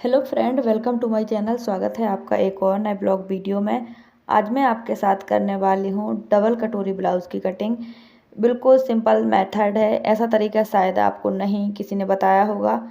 Hello friend, welcome to my channel. स्वागत है आपका एक और नए ब्लॉग वीडियो में। आज मैं आपके साथ करने वाली हूँ डबल कटोरी ब्लाउज़ की कटिंग। बिल्कुल सिंपल मेथड है, ऐसा तरीका शायद आपको नहीं किसी ने बताया होगा।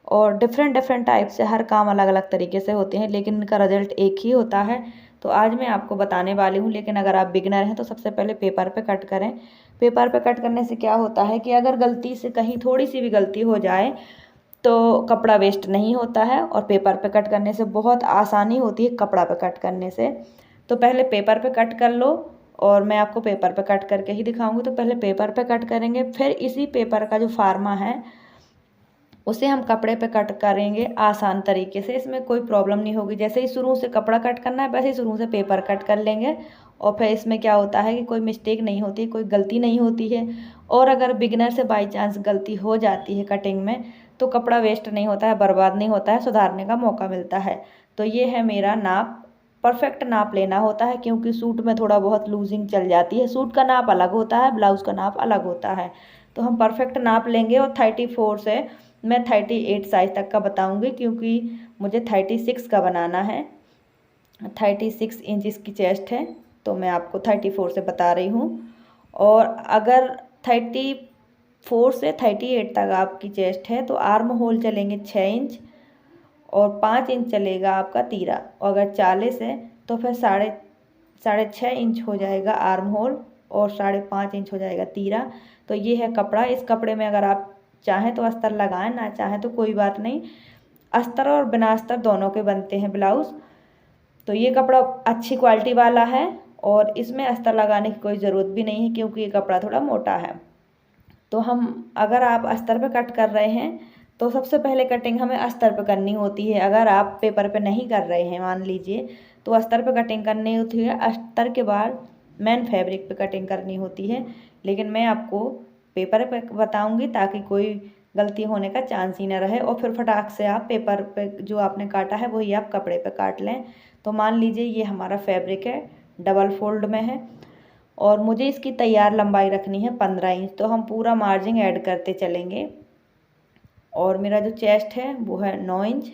और डिफरेंट टाइप से हर काम अलग अलग तरीके से होते हैं, लेकिन इनका रिजल्ट एक ही होता है। तो आज मैं आपको बताने वाली हूँ, लेकिन अगर आप बिगिनर हैं तो सबसे पहले पेपर पे कट करें। पेपर पे कट करने से क्या होता है कि अगर गलती से कहीं थोड़ी सी भी गलती हो जाए तो कपड़ा वेस्ट नहीं होता है, और पेपर पे कट करने से बहुत आसानी होती है कपड़ा पे कट करने से। तो पहले पेपर पे कट कर लो, और मैं आपको पेपर पे कट करके ही दिखाऊंगी। तो पहले पेपर पे कट करेंगे, फिर इसी पेपर का जो फार्मा है उसे हम कपड़े पे कट करेंगे आसान तरीके से। इसमें कोई प्रॉब्लम नहीं होगी। जैसे ही शुरू से कपड़ा कट करना है, वैसे ही शुरू से पेपर कट कर लेंगे। और फिर इसमें क्या होता है कि कोई मिस्टेक नहीं होती, कोई गलती नहीं होती है। और अगर बिगिनर से बाई चांस गलती हो जाती है कटिंग में, तो कपड़ा वेस्ट नहीं होता है, बर्बाद नहीं होता है, सुधारने का मौका मिलता है। तो ये है मेरा नाप। परफेक्ट नाप लेना होता है, क्योंकि सूट में थोड़ा बहुत लूजिंग चल जाती है। सूट का नाप अलग होता है, ब्लाउज़ का नाप अलग होता है। तो हम परफेक्ट नाप लेंगे। और 34 से मैं 38 साइज़ तक का बताऊंगी, क्योंकि मुझे 36 का बनाना है। 36 इंच इसकी चेस्ट है, तो मैं आपको 34 से बता रही हूँ। और अगर 34 से 38 तक आपकी चेस्ट है तो आर्म होल चलेंगे 6 इंच, और 5 इंच चलेगा आपका तीरा। और अगर 40 है तो फिर साढ़े 6 इंच हो जाएगा आर्म होल, और 5.5 इंच हो जाएगा तीरा। तो ये है कपड़ा। इस कपड़े में अगर आप चाहें तो अस्तर लगाएं, ना चाहें तो कोई बात नहीं। अस्तर और बिना अस्तर दोनों के बनते हैं ब्लाउज़। तो ये कपड़ा अच्छी क्वालिटी वाला है, और इसमें अस्तर लगाने की कोई ज़रूरत भी नहीं है, क्योंकि ये कपड़ा थोड़ा मोटा है। तो हम अगर आप अस्तर पे कट कर रहे हैं तो सबसे पहले कटिंग हमें अस्तर पे करनी होती है। अगर आप पेपर पे नहीं कर रहे हैं मान लीजिए, तो अस्तर पे कटिंग करनी होती है। अस्तर के बाद मेन फैब्रिक पे कटिंग करनी होती है। लेकिन मैं आपको पेपर पे बताऊंगी, ताकि कोई गलती होने का चांस ही ना रहे, और फिर फटाक से आप पेपर पे जो आपने काटा है वही आप कपड़े पे काट लें। तो मान लीजिए ये हमारा फैब्रिक है, डबल फोल्ड में है, और मुझे इसकी तैयार लंबाई रखनी है 15 इंच। तो हम पूरा मार्जिन ऐड करते चलेंगे। और मेरा जो चेस्ट है वो है 9 इंच,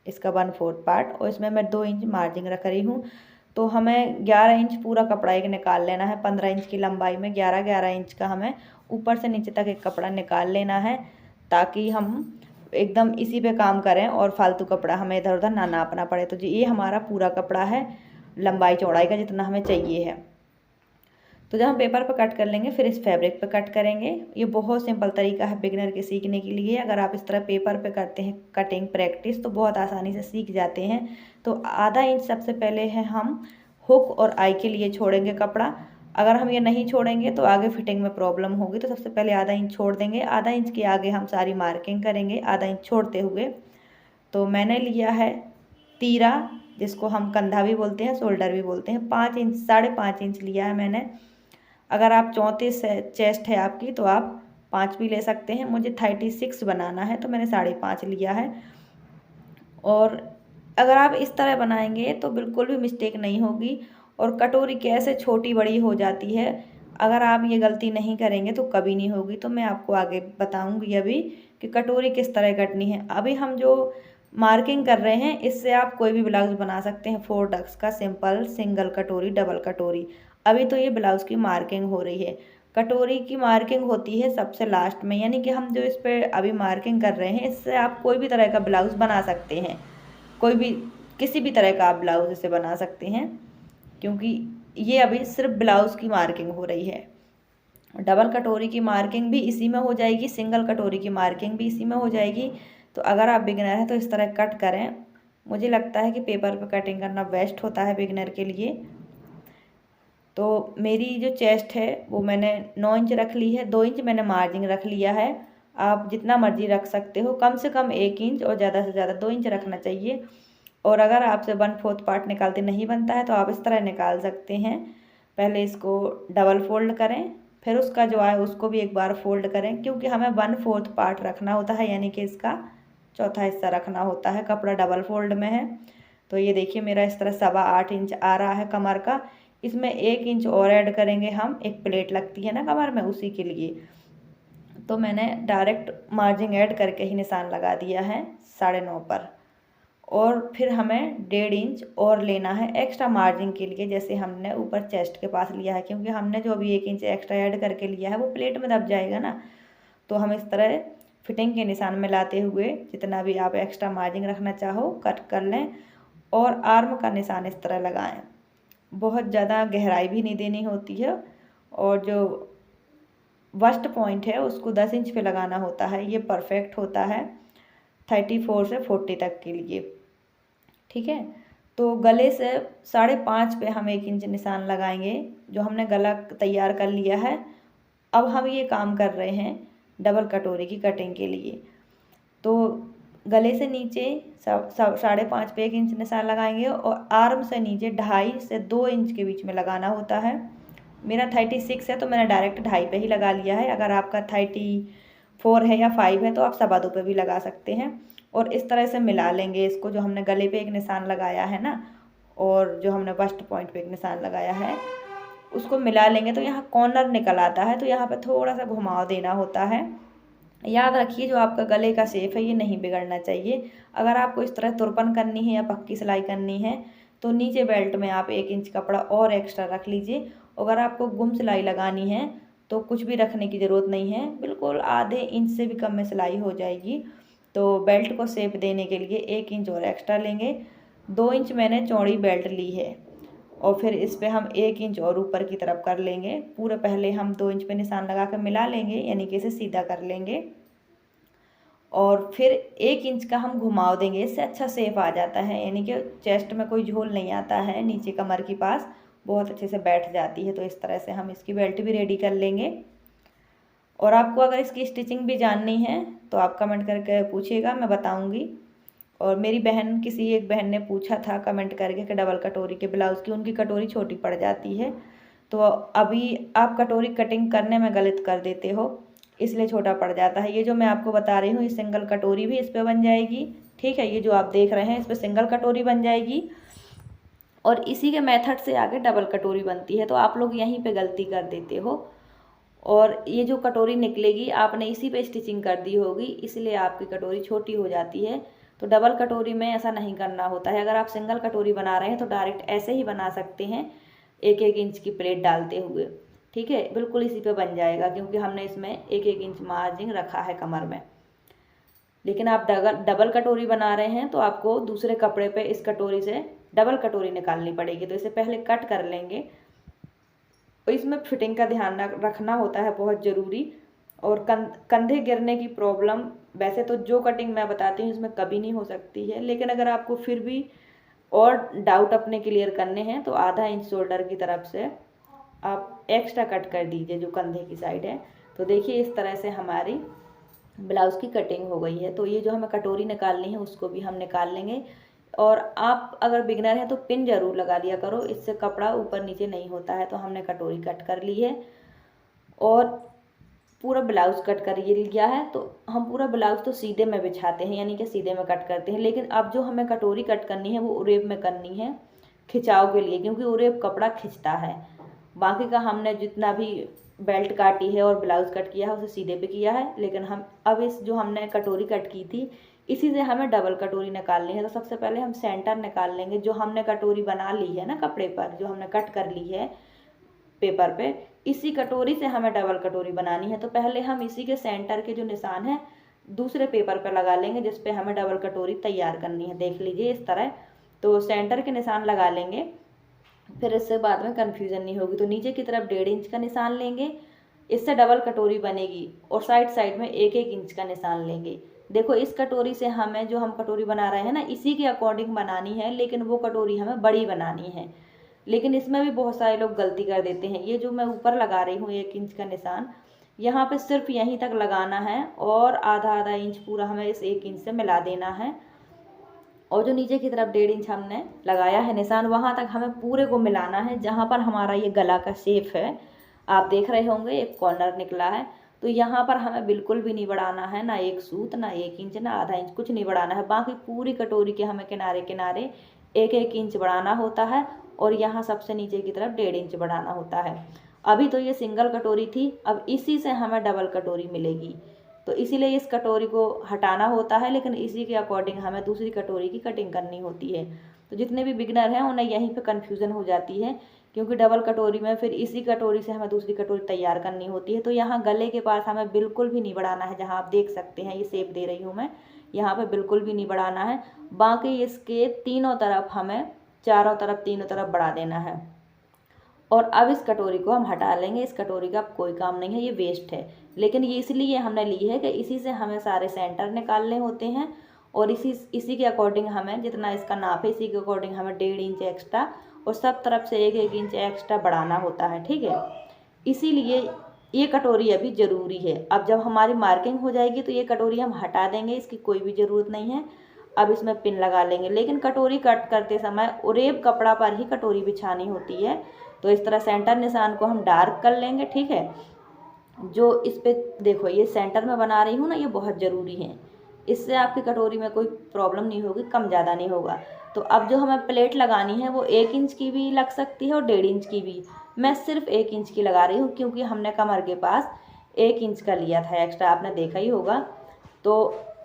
इसका 1/4 पार्ट, और इसमें मैं 2 इंच मार्जिन रख रही हूँ। तो हमें 11 इंच पूरा कपड़ा एक निकाल लेना है। 15 इंच की लंबाई में 11 इंच का हमें ऊपर से नीचे तक एक कपड़ा निकाल लेना है, ताकि हम एकदम इसी पे काम करें और फालतू कपड़ा हमें इधर उधर ना नापना पड़े। तो जी ये हमारा पूरा कपड़ा है, लंबाई चौड़ाई का जितना हमें चाहिए है। तो जब हम पेपर पर कट कर लेंगे, फिर इस फैब्रिक पर कट करेंगे। ये बहुत सिंपल तरीका है बिगिनर के सीखने के लिए। अगर आप इस तरह पेपर पे करते हैं कटिंग प्रैक्टिस, तो बहुत आसानी से सीख जाते हैं। तो आधा इंच सबसे पहले है हम हुक और आई के लिए छोड़ेंगे कपड़ा। अगर हम ये नहीं छोड़ेंगे तो आगे फिटिंग में प्रॉब्लम होगी। तो सबसे पहले आधा इंच छोड़ देंगे। आधा इंच के आगे हम सारी मार्किंग करेंगे आधा इंच छोड़ते हुए। तो मैंने लिया है तीरा, जिसको हम कंधा भी बोलते हैं, शोल्डर भी बोलते हैं। 5 इंच, 5.5 इंच लिया है मैंने। अगर आप 34 चेस्ट है आपकी, तो आप 5 भी ले सकते हैं। मुझे 36 बनाना है, तो मैंने 5.5 लिया है। और अगर आप इस तरह बनाएंगे तो बिल्कुल भी मिस्टेक नहीं होगी। और कटोरी कैसे छोटी बड़ी हो जाती है, अगर आप ये गलती नहीं करेंगे तो कभी नहीं होगी। तो मैं आपको आगे बताऊंगी अभी कि कटोरी किस तरह कटनी है। अभी हम जो मार्किंग कर रहे हैं, इससे आप कोई भी ब्लाउज बना सकते हैं। 4 डक्स का सिंपल, सिंगल कटोरी, डबल कटोरी। अभी तो ये ब्लाउज की मार्किंग हो रही है। कटोरी की मार्किंग होती है सबसे लास्ट में, यानी कि हम जो इस पर अभी मार्किंग कर रहे हैं, इससे आप कोई भी तरह का ब्लाउज बना सकते हैं। कोई भी, किसी भी तरह का आप ब्लाउज इसे बना सकते हैं, क्योंकि ये अभी सिर्फ ब्लाउज की मार्किंग हो रही है। डबल कटोरी की मार्किंग भी इसी में हो जाएगी, सिंगल कटोरी की मार्किंग भी इसी में हो जाएगी। तो अगर आप बिगिनर हैं तो इस तरह कट करें। मुझे लगता है कि पेपर पे कटिंग करना बेस्ट होता है बिगिनर के लिए। तो मेरी जो चेस्ट है वो मैंने 9 इंच रख ली है। 2 इंच मैंने मार्जिन रख लिया है। आप जितना मर्जी रख सकते हो, कम से कम 1 इंच और ज़्यादा से ज़्यादा 2 इंच रखना चाहिए। और अगर आपसे 1/4 पार्ट निकालते नहीं बनता है, तो आप इस तरह निकाल सकते हैं। पहले इसको डबल फोल्ड करें, फिर उसका जो है उसको भी एक बार फोल्ड करें, क्योंकि हमें 1/4 पार्ट रखना होता है, यानी कि इसका चौथा हिस्सा रखना होता है। कपड़ा डबल फोल्ड में है। तो ये देखिए मेरा इस तरह 8.25 इंच आ रहा है कमर का। इसमें 1 इंच और ऐड करेंगे हम, एक प्लेट लगती है ना कमर में, उसी के लिए। तो मैंने डायरेक्ट मार्जिन ऐड करके ही निशान लगा दिया है 9.5 पर। और फिर हमें 1.5 इंच और लेना है एक्स्ट्रा मार्जिन के लिए, जैसे हमने ऊपर चेस्ट के पास लिया है, क्योंकि हमने जो अभी 1 इंच एक्स्ट्रा ऐड करके लिया है वो प्लेट में दब जाएगा ना। तो हम इस तरह फिटिंग के निशान में लाते हुए जितना भी आप एक्स्ट्रा मार्जिन रखना चाहो कट कर लें और आर्म का निशान इस तरह लगाएं। बहुत ज़्यादा गहराई भी नहीं देनी होती है और जो बस्ट पॉइंट है उसको 10 इंच पे लगाना होता है। ये परफेक्ट होता है 34 से 40 तक के लिए, ठीक है। तो गले से 5.5 पे हम 1 इंच निशान लगाएंगे। जो हमने गला तैयार कर लिया है, अब हम ये काम कर रहे हैं डबल कटोरी की कटिंग के लिए। तो गले से नीचे 5.5 पे 1 इंच निशान लगाएंगे और आर्म से नीचे 2.5 से 2 इंच के बीच में लगाना होता है। मेरा 36 है तो मैंने डायरेक्ट 2.5 पे ही लगा लिया है। अगर आपका 34 है या 5 है तो आप 2.25 पे भी लगा सकते हैं। और इस तरह से मिला लेंगे इसको, जो हमने गले पे एक निशान लगाया है ना और जो हमने बस्ट पॉइंट पे एक निशान लगाया है उसको मिला लेंगे। तो यहाँ कॉर्नर निकल आता है, तो यहाँ पे थोड़ा सा घुमाव देना होता है। याद रखिए जो आपका गले का शेप है ये नहीं बिगड़ना चाहिए। अगर आपको इस तरह तुरपन करनी है या पक्की सिलाई करनी है तो नीचे बेल्ट में आप 1 इंच कपड़ा और एक्स्ट्रा रख लीजिए। अगर आपको गुम सिलाई लगानी है तो कुछ भी रखने की ज़रूरत नहीं है, बिल्कुल आधे इंच से भी कम में सिलाई हो जाएगी। तो बेल्ट को शेप देने के लिए 1 इंच और एक्स्ट्रा लेंगे। 2 इंच मैंने चौड़ी बेल्ट ली है और फिर इस पे हम 1 इंच और ऊपर की तरफ कर लेंगे। पूरे पहले हम 2 इंच पे निशान लगा कर मिला लेंगे, यानी कि इसे सीधा कर लेंगे और फिर 1 इंच का हम घुमाव देंगे। इससे अच्छा शेप आ जाता है, यानी कि चेस्ट में कोई झोल नहीं आता है, नीचे कमर के पास बहुत अच्छे से बैठ जाती है। तो इस तरह से हम इसकी बेल्ट भी रेडी कर लेंगे। और आपको अगर इसकी स्टिचिंग भी जाननी है तो आप कमेंट करके पूछिएगा, मैं बताऊंगी। और मेरी बहन किसी एक बहन ने पूछा था कमेंट करके कि डबल कटोरी के ब्लाउज़ की उनकी कटोरी छोटी पड़ जाती है, तो अभी आप कटोरी कटिंग करने में गलत कर देते हो इसलिए छोटा पड़ जाता है। ये जो मैं आपको बता रही हूँ ये सिंगल कटोरी भी इस पर बन जाएगी, ठीक है। ये जो आप देख रहे हैं इस पर सिंगल कटोरी बन जाएगी और इसी के मेथड से आगे डबल कटोरी बनती है। तो आप लोग यहीं पे गलती कर देते हो और ये जो कटोरी निकलेगी आपने इसी पे स्टिचिंग कर दी होगी, इसलिए आपकी कटोरी छोटी हो जाती है। तो डबल कटोरी में ऐसा नहीं करना होता है। अगर आप सिंगल कटोरी बना रहे हैं तो डायरेक्ट ऐसे ही बना सकते हैं 1-1 इंच की प्लेट डालते हुए, ठीक है। बिल्कुल इसी पे बन जाएगा क्योंकि हमने इसमें 1-1 इंच मार्जिन रखा है कमर में। लेकिन आप डबल कटोरी बना रहे हैं तो आपको दूसरे कपड़े पे इस कटोरी से डबल कटोरी निकालनी पड़ेगी। तो इसे पहले कट कर लेंगे और इसमें फिटिंग का ध्यान रखना होता है बहुत ज़रूरी। और कंधे गिरने की प्रॉब्लम वैसे तो जो कटिंग मैं बताती हूँ इसमें कभी नहीं हो सकती है, लेकिन अगर आपको फिर भी और डाउट अपने क्लियर करने हैं तो आधा इंच शोल्डर की तरफ से आप एक्स्ट्रा कट कर दीजिए जो कंधे की साइड है। तो देखिए इस तरह से हमारी ब्लाउज़ की कटिंग हो गई है। तो ये जो हमें कटोरी निकालनी है उसको भी हम निकाल लेंगे। और आप अगर बिगनर हैं तो पिन ज़रूर लगा लिया करो, इससे कपड़ा ऊपर नीचे नहीं होता है। तो हमने कटोरी कट कर ली है और पूरा ब्लाउज़ कट कर ये लिया है। तो हम पूरा ब्लाउज़ तो सीधे में बिछाते हैं, यानी कि सीधे में कट करते हैं। लेकिन अब जो हमें कटोरी कट करनी है वो उरेब में करनी है खिंचाव के लिए, क्योंकि उरेब कपड़ा खिंचता है। बाकी का हमने जितना भी बेल्ट काटी है और ब्लाउज़ कट किया है उसे सीधे पे किया है। लेकिन हम अब इस जो हमने कटोरी कट की थी इसी से हमें डबल कटोरी निकालनी है। तो सबसे पहले हम सेंटर निकाल लेंगे। जो हमने कटोरी बना ली है ना कपड़े पर, जो हमने कट कर ली है पेपर पे, इसी कटोरी से हमें डबल कटोरी बनानी है। तो पहले हम इसी के सेंटर के जो निशान है दूसरे पेपर पर लगा लेंगे जिस पे हमें डबल कटोरी तैयार करनी है। देख लीजिए इस तरह। तो सेंटर के निशान लगा लेंगे, फिर इससे बाद में कन्फ्यूज़न नहीं होगी। तो नीचे की तरफ 1.5 इंच का निशान लेंगे, इससे डबल कटोरी बनेगी और साइड साइड में 1-1 इंच का निशान लेंगे। देखो इस कटोरी से हमें जो हम कटोरी बना रहे हैं ना इसी के अकॉर्डिंग बनानी है, लेकिन वो कटोरी हमें बड़ी बनानी है। लेकिन इसमें भी बहुत सारे लोग गलती कर देते हैं। ये जो मैं ऊपर लगा रही हूँ 1 इंच का निशान, यहाँ पे सिर्फ यहीं तक लगाना है और आधा इंच पूरा हमें इस 1 इंच से मिला देना है। और जो नीचे की तरफ 1.5 इंच हमने लगाया है निशान, वहाँ तक हमें पूरे को मिलाना है जहाँ पर हमारा ये गला का शेप है। आप देख रहे होंगे एक कॉर्नर निकला है, तो यहाँ पर हमें बिल्कुल भी नहीं बढ़ाना है, ना एक सूत, ना 1 इंच, ना आधा इंच, कुछ नहीं बढ़ाना है। बाकी पूरी कटोरी के हमें किनारे किनारे 1-1 इंच बढ़ाना होता है और यहाँ सबसे नीचे की तरफ 1.5 इंच बढ़ाना होता है। अभी तो ये सिंगल कटोरी थी, अब इसी से हमें डबल कटोरी मिलेगी। तो इसीलिए इस कटोरी को हटाना होता है, लेकिन इसी के अकॉर्डिंग हमें दूसरी कटोरी की कटिंग करनी होती है। तो जितने भी बिगनर हैं उन्हें यहीं पे कन्फ्यूज़न हो जाती है, क्योंकि डबल कटोरी में फिर इसी कटोरी से हमें दूसरी कटोरी तैयार करनी होती है। तो यहाँ गले के पास हमें बिल्कुल भी नहीं बढ़ाना है, जहाँ आप देख सकते हैं ये शेप दे रही हूँ मैं, यहाँ पे बिल्कुल भी नहीं बढ़ाना है। बाकी इसके तीनों तरफ हमें, चारों तरफ तीनों तरफ बढ़ा देना है। और अब इस कटोरी को हम हटा लेंगे। इस कटोरी का कोई काम नहीं है, ये वेस्ट है, लेकिन ये इसलिए हमने ली है कि इसी से हमें सारे सेंटर निकालने होते हैं। और इसी के अकॉर्डिंग हमें जितना इसका नाप है, इसी के अकॉर्डिंग हमें 1.5 इंच एक्स्ट्रा और सब तरफ से 1-1 इंच एक्स्ट्रा बढ़ाना होता है, ठीक है। इसीलिए ये कटोरी अभी ज़रूरी है। अब जब हमारी मार्किंग हो जाएगी तो ये कटोरी हम हटा देंगे, इसकी कोई भी ज़रूरत नहीं है। अब इसमें पिन लगा लेंगे, लेकिन कटोरी कट करते समय उरेब कपड़ा पर ही कटोरी बिछानी होती है। तो इस तरह सेंटर निशान को हम डार्क कर लेंगे, ठीक है। जो इस पे देखो ये सेंटर में बना रही हूँ ना, ये बहुत ज़रूरी है, इससे आपकी कटोरी में कोई प्रॉब्लम नहीं होगी, कम ज़्यादा नहीं होगा। तो अब जो हमें प्लेट लगानी है वो 1 इंच की भी लग सकती है और 1.5 इंच की भी। मैं सिर्फ 1 इंच की लगा रही हूँ, क्योंकि हमने कमर के पास 1 इंच का लिया था एक्स्ट्रा, आपने देखा ही होगा। तो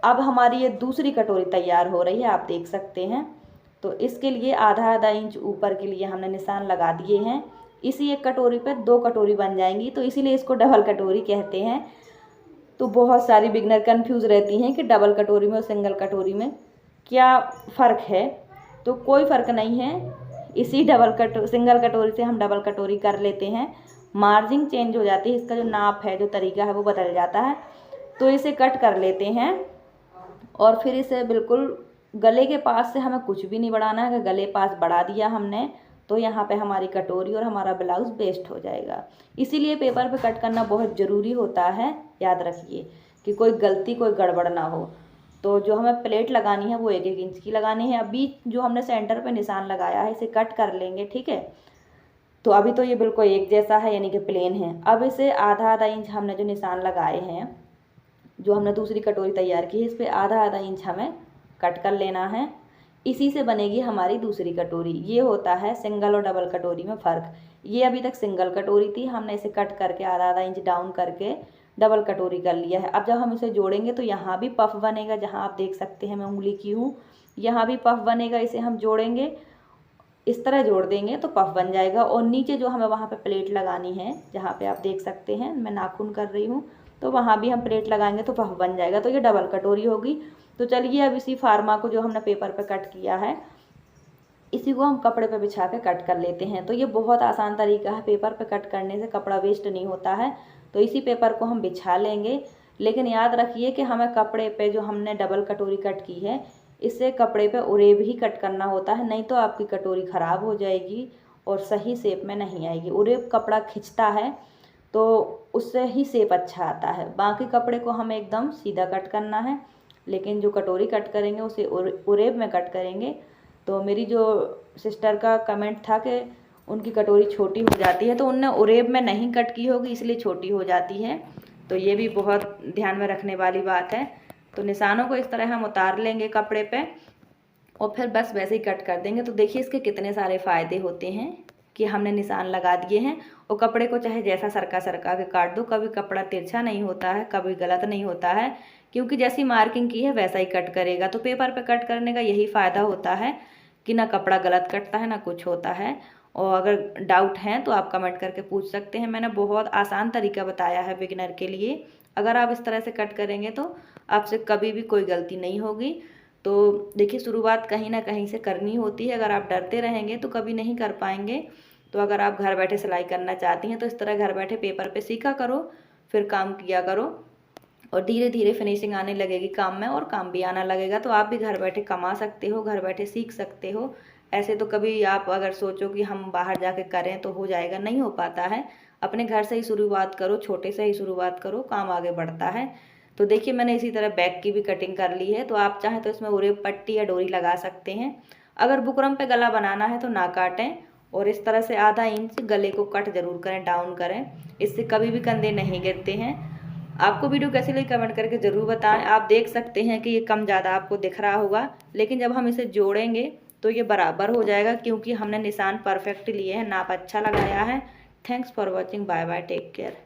अब हमारी ये दूसरी कटोरी तैयार हो रही है, आप देख सकते हैं। तो इसके लिए आधा इंच ऊपर के लिए हमने निशान लगा दिए हैं। इसी एक कटोरी पे 2 कटोरी बन जाएंगी, तो इसीलिए इसको डबल कटोरी कहते हैं। तो बहुत सारी बिगनर कंफ्यूज रहती हैं कि डबल कटोरी में और सिंगल कटोरी में क्या फ़र्क है। तो कोई फ़र्क नहीं है, इसी सिंगल कटोरी से हम डबल कटोरी कर लेते हैं। मार्जिन चेंज हो जाती है, इसका जो नाप है, जो तरीका है वो बदल जाता है। तो इसे कट कर लेते हैं और फिर इसे बिल्कुल गले के पास से हमें कुछ भी नहीं बढ़ाना है। गले पास बढ़ा दिया हमने तो यहाँ पे हमारी कटोरी और हमारा ब्लाउज़ वेस्ट हो जाएगा। इसीलिए पेपर पे कट करना बहुत ज़रूरी होता है, याद रखिए कि कोई गलती, कोई गड़बड़ ना हो। तो जो हमें प्लेट लगानी है वो 1-1 इंच की लगानी है। अभी जो हमने सेंटर पे निशान लगाया है इसे कट कर लेंगे, ठीक है। तो अभी तो ये बिल्कुल एक जैसा है, यानी कि प्लेन है। अब इसे आधा इंच हमने जो निशान लगाए हैं, जो हमने दूसरी कटोरी तैयार की है, इस पर आधा इंच हमें कट कर लेना है। इसी से बनेगी हमारी दूसरी कटोरी। ये होता है सिंगल और डबल कटोरी में फ़र्क। ये अभी तक सिंगल कटोरी थी, हमने इसे कट करके आधा इंच डाउन करके डबल कटोरी कर लिया है। अब जब हम इसे जोड़ेंगे तो यहाँ भी पफ बनेगा, जहाँ आप देख सकते हैं मैं उंगली की हूँ, यहाँ भी पफ बनेगा। इसे हम जोड़ेंगे, इस तरह जोड़ देंगे तो पफ बन जाएगा। और नीचे जो हमें वहाँ पे प्लेट लगानी है, जहाँ पे आप देख सकते हैं मैं नाखून कर रही हूँ, तो वहाँ भी हम प्लेट लगाएंगे तो पफ बन जाएगा। तो ये डबल कटोरी होगी। तो चलिए अब इसी फार्मा को जो हमने पेपर पे कट किया है, इसी को हम कपड़े पे बिछा के कट कर लेते हैं। तो ये बहुत आसान तरीका है, पेपर पे कट करने से कपड़ा वेस्ट नहीं होता है। तो इसी पेपर को हम बिछा लेंगे, लेकिन याद रखिए कि हमें कपड़े पे जो हमने डबल कटोरी कट की है, इससे कपड़े पे उरेब ही कट करना होता है, नहीं तो आपकी कटोरी ख़राब हो जाएगी और सही शेप में नहीं आएगी। उरेब कपड़ा खिंचता है तो उससे ही शेप अच्छा आता है। बाकी कपड़े को हमें एकदम सीधा कट करना है, लेकिन जो कटोरी कट करेंगे उसे उरेब में कट करेंगे। तो मेरी जो सिस्टर का कमेंट था कि उनकी कटोरी छोटी हो जाती है, तो उनने उरेब में नहीं कट की होगी, इसलिए छोटी हो जाती है। तो ये भी बहुत ध्यान में रखने वाली बात है। तो निशानों को इस तरह हम उतार लेंगे कपड़े पे और फिर बस वैसे ही कट कर देंगे। तो देखिए इसके कितने सारे फ़ायदे होते हैं कि हमने निशान लगा दिए हैं और कपड़े को चाहे जैसा सरका के काट दो, कभी कपड़ा तिरछा नहीं होता है, कभी गलत नहीं होता है, क्योंकि जैसी मार्किंग की है वैसा ही कट करेगा। तो पेपर पे कट करने का यही फ़ायदा होता है कि ना कपड़ा गलत कटता है ना कुछ होता है। और अगर डाउट हैं तो आप कमेंट करके पूछ सकते हैं। मैंने बहुत आसान तरीका बताया है बिगिनर के लिए। अगर आप इस तरह से कट करेंगे तो आपसे कभी भी कोई गलती नहीं होगी। तो देखिए शुरुआत कहीं ना कहीं से करनी होती है, अगर आप डरते रहेंगे तो कभी नहीं कर पाएंगे। तो अगर आप घर बैठे सिलाई करना चाहती हैं तो इस तरह घर बैठे पेपर पे सीखा करो, फिर काम किया करो और धीरे धीरे फिनिशिंग आने लगेगी काम में और काम भी आना लगेगा। तो आप भी घर बैठे कमा सकते हो, घर बैठे सीख सकते हो। ऐसे तो कभी आप अगर सोचो कि हम बाहर जाके करें तो हो जाएगा, नहीं हो पाता है। अपने घर से ही शुरुआत करो, छोटे से ही शुरुआत करो, काम आगे बढ़ता है। तो देखिए मैंने इसी तरह बैक की भी कटिंग कर ली है। तो आप चाहें तो इसमें उरेब पट्टी या डोरी लगा सकते हैं। अगर बुकरम पे गला बनाना है तो ना काटें और इस तरह से आधा इंच गले को कट जरूर करें, डाउन करें, इससे कभी भी कंधे नहीं गिरते हैं। आपको वीडियो कैसी लगी कमेंट करके ज़रूर बताएं। आप देख सकते हैं कि ये कम ज़्यादा आपको दिख रहा होगा, लेकिन जब हम इसे जोड़ेंगे तो ये बराबर हो जाएगा, क्योंकि हमने निशान परफेक्ट लिए हैं, नाप अच्छा लगाया है। Thanks for watching, bye bye, take care.